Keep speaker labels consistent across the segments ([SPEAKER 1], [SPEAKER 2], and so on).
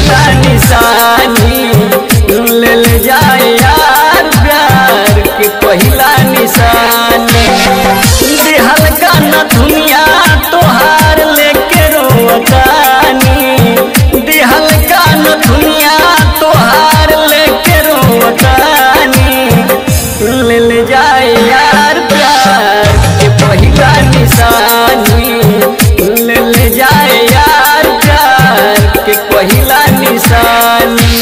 [SPEAKER 1] पहिला निशानी, ले ले जाए यार प्यार के पहिला निशानी। दिहल का न दुनिया तोहार लेके रोवतानी, दिहल का न दुनिया तोहार लेके रोवतानी। ले ले जाए यार प्यार के पहिला निशानी, ले ले जाए यार प्यार के पहिला निशानी।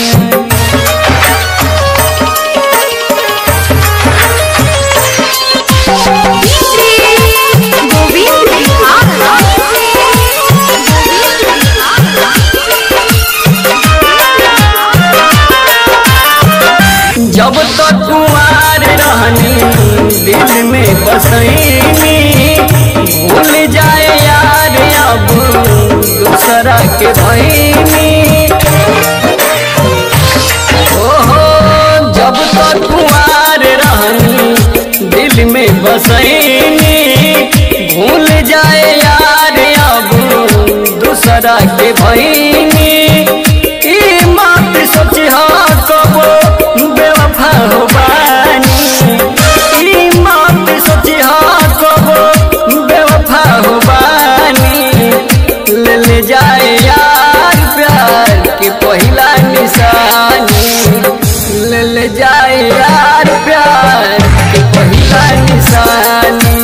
[SPEAKER 1] जब तक कुंवार रहनी दिल में बसैनी, भूल जाए यार अब दूसरा के भैनी। ओहो जब तक कुंवार रहनी दिल में बसैनी, भूल जाए यार अब दूसरा के भैनी। ई मत सोचिहा कबो बेवफा हो बानी, ई मत सोचिहा कबो बेवफा हो बानी। ले ले जाए यार प्यार के पहिला निशानी, ले ले जाए यार प्यार के पहिला निशानी,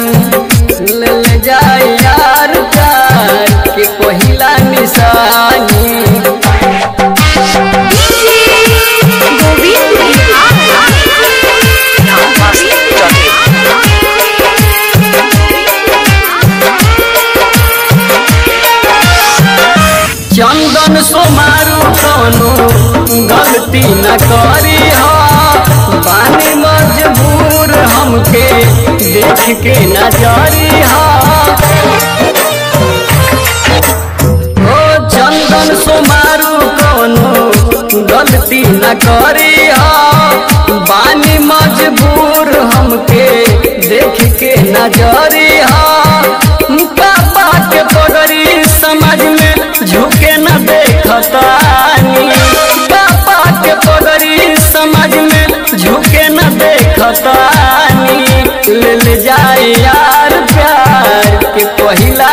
[SPEAKER 1] ले ले जाए यार प्यार के पहिला निशानी। चंदन सोमारू कोनो गलती न करी हो, बानी मजबूर हमके देख के न जारी हो। ओ चंदन सोमारू कोनो गलती न करी हो, बानी मजबूर हमके देख के न जारी हो। पापा के पगड़ी समझ में झुके न देखतानी, पापा के पगड़ी समझ में झुके न देखतानी। ले ले जाए यार प्यार के पहिला